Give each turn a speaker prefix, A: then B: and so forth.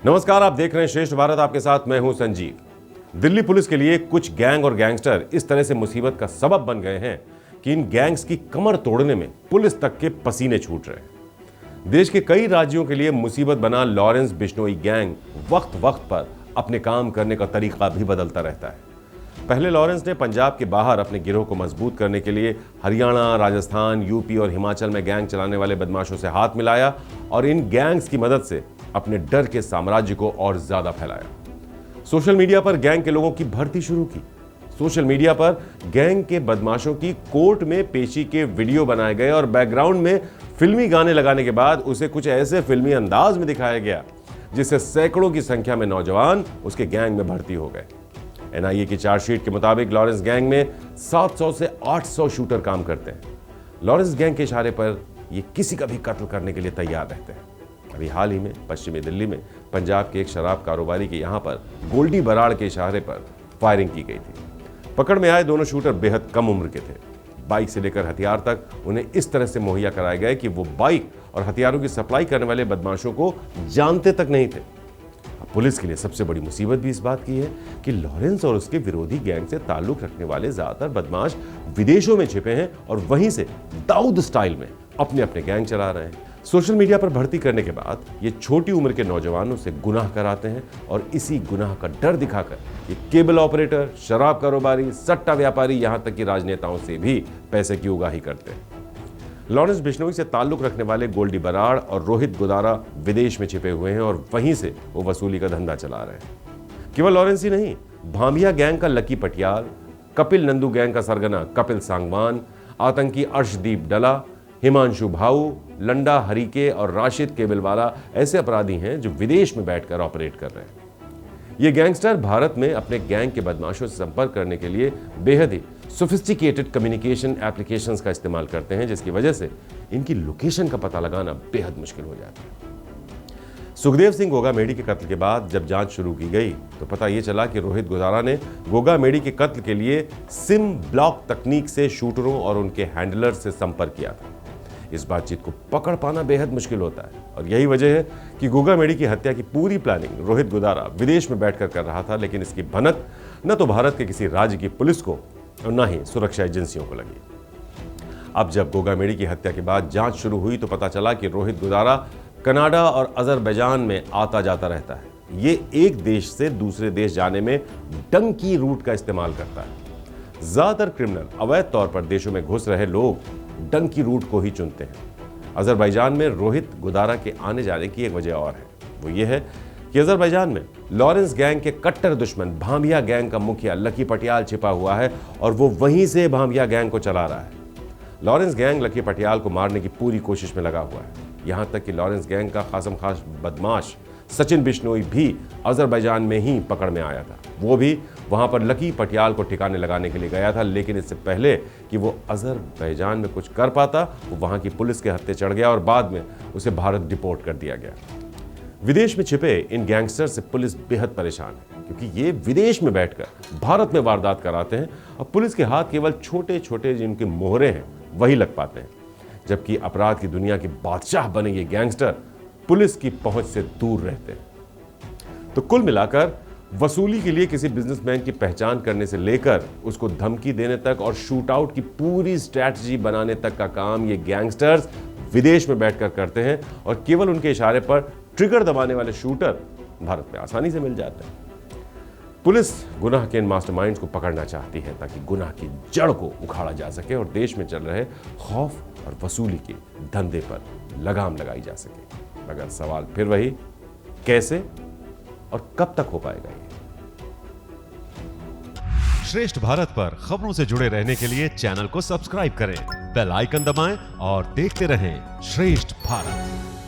A: नमस्कार, आप देख रहे हैं श्रेष्ठ भारत। आपके साथ मैं हूं संजीव। दिल्ली पुलिस के लिए कुछ गैंग और गैंगस्टर इस तरह से मुसीबत का सबब बन गए हैं कि इन गैंग्स की कमर तोड़ने में पुलिस तक के पसीने छूट रहे हैं। देश के कई राज्यों के लिए मुसीबत बना लॉरेंस बिश्नोई गैंग वक्त वक्त पर अपने काम करने का तरीका भी बदलता रहता है। पहले लॉरेंस ने पंजाब के बाहर अपने गिरोह को मजबूत करने के लिए हरियाणा, राजस्थान, यूपी और हिमाचल में गैंग चलाने वाले बदमाशों से हाथ मिलाया और इन गैंग्स की मदद से अपने डर के साम्राज्य को और ज्यादा फैलाया। सोशल मीडिया पर गैंग के लोगों की भर्ती शुरू की। सोशल मीडिया पर गैंग के बदमाशों की कोर्ट में पेशी के वीडियो बनाए गए और बैकग्राउंड में फिल्मी गाने लगाने के बाद उसे कुछ ऐसे फिल्मी अंदाज में दिखाया गया जिससे सैकड़ों की संख्या में नौजवान उसके गैंग में भर्ती हो गए। एनआईए की चार्जशीट के मुताबिक लॉरेंस गैंग में 700 से 800 शूटर काम करते हैं। लॉरेंस गैंग के इशारे पर ये किसी का भी कत्ल करने के लिए तैयार रहते हैं। अभी हाल ही में पश्चिमी दिल्ली में पंजाब के एक शराब कारोबारी के यहां पर गोल्डी बराड़ के इशारे पर फायरिंग की गई थी। पकड़ में आए दोनों शूटर बेहद कम उम्र के थे। बाइक से लेकर हथियार तक उन्हें इस तरह से मुहैया कराए गए कि वो बाइक और हथियारों की सप्लाई करने वाले बदमाशों को जानते तक नहीं थे। पुलिस के लिए सबसे बड़ी मुसीबत भी इस बात की है कि लॉरेंस और उसके विरोधी गैंग से ताल्लुक रखने वाले ज्यादातर बदमाश विदेशों में छिपे हैं और वहीं से दाऊद स्टाइल में अपने अपने गैंग चला रहे हैं। सोशल मीडिया पर भर्ती करने के बाद ये छोटी उम्र के नौजवानों से गुनाह कराते हैं और इसी गुनाह का डर दिखाकर ये केबल ऑपरेटर, शराब कारोबारी, सट्टा व्यापारी, यहां तक कि राजनेताओं से भी पैसे की उगाही करते हैं। लॉरेंस बिश्नोई से ताल्लुक रखने वाले गोल्डी बराड़ और रोहित गोदारा विदेश में छिपे हुए हैं और वहीं से वो वसूली का धंधा चला रहे हैं। केवल लॉरेंस ही नहीं, भामिया गैंग का लकी पटियाल, कपिल नंदू गैंग का सरगना कपिल सांगवान, आतंकी अर्शदीप डला, हिमांशु भाऊ, लंडा हरीके और राशिद केबलवाला ऐसे अपराधी हैं जो विदेश में बैठकर ऑपरेट कर रहे हैं। ये गैंगस्टर भारत में अपने गैंग के बदमाशों से संपर्क करने के लिए बेहद ही सोफिस्टिकेटेड कम्युनिकेशन एप्लीकेशंस का इस्तेमाल करते हैं, जिसकी वजह से इनकी लोकेशन का पता लगाना बेहद मुश्किल हो जाता है। सुखदेव सिंह गोगामेडी के कत्ल के बाद जब जांच शुरू की गई तो पता ये चला कि रोहित गोदारा ने गोगामेडी के कत्ल के लिए सिम ब्लॉक तकनीक से शूटरों और उनके हैंडलर से संपर्क किया था। इस बातचीत को पकड़ पाना बेहद मुश्किल होता है और यही वजह है कि गोगामेडी की हत्या की पूरी प्लानिंग रोहित गोदारा विदेश में बैठकर कर रहा था, लेकिन इसकी भनक न तो भारत के किसी राज्य की पुलिस को और न ही सुरक्षा एजेंसियों को लगी। अब जब गोगामेडी की हत्या के बाद जांच शुरू हुई तो पता चला कि रोहित गोदारा कनाडा और अजरबैजान में आता जाता रहता है। ये एक देश से दूसरे देश जाने में डंकी रूट का इस्तेमाल करता है। ज्यादातर क्रिमिनल अवैध तौर पर देशों में घुस रहे लोग डंकी रूट को ही चुनते हैं। अजरबैजान में रोहित गोदारा के आने जाने की एक वजह और है, वो ये है कि अजरबैजान में लॉरेंस गैंग के कट्टर दुश्मन भामिया गैंग का मुखिया लकी पटियाल छिपा हुआ है और वो वहीं से भामिया गैंग को चला रहा है। लॉरेंस गैंग लकी पटियाल को मारने की पूरी कोशिश में लगा हुआ है। यहां तक कि लॉरेंस गैंग का खासम खास बदमाश सचिन बिश्नोई भी अजरबैजान में ही पकड़ में आया था। वो भी वहां पर लकी पटियाल को ठिकाने लगाने के लिए गया था, लेकिन इससे पहले कि वो अजरबैजान में कुछ कर पाता वो वहां की पुलिस के हत्थे चढ़ गया और बाद में उसे भारत डिपोर्ट कर दिया गया। विदेश में छिपे इन गैंगस्टर से पुलिस बेहद परेशान है क्योंकि ये विदेश में बैठकर भारत में वारदात कराते हैं और पुलिस के हाथ केवल छोटे छोटे जिनके मोहरे हैं वही लग पाते हैं, जबकि अपराध की दुनिया के बादशाह बने ये गैंगस्टर पुलिस की पहुंच से दूर रहते हैं। तो कुल मिलाकर वसूली के लिए किसी बिजनेसमैन की पहचान करने से लेकर उसको धमकी देने तक और शूट आउट की पूरी स्ट्रैटेजी बनाने तक का काम ये गैंगस्टर्स विदेश में बैठकर करते हैं और केवल उनके इशारे पर ट्रिगर दबाने वाले शूटर भारत में आसानी से मिल जाते हैं। पुलिस गुनाह के इन मास्टरमाइंड्स को पकड़ना चाहती है ताकि गुनाह की जड़ को उखाड़ा जा सके और देश में चल रहे खौफ और वसूली के धंधे पर लगाम लगाई जा सके। मगर सवाल फिर वही, कैसे और कब तक हो पाएगा ये?
B: श्रेष्ठ भारत पर खबरों से जुड़े रहने के लिए चैनल को सब्सक्राइब करें, बेल आइकन दबाएं और देखते रहें श्रेष्ठ भारत।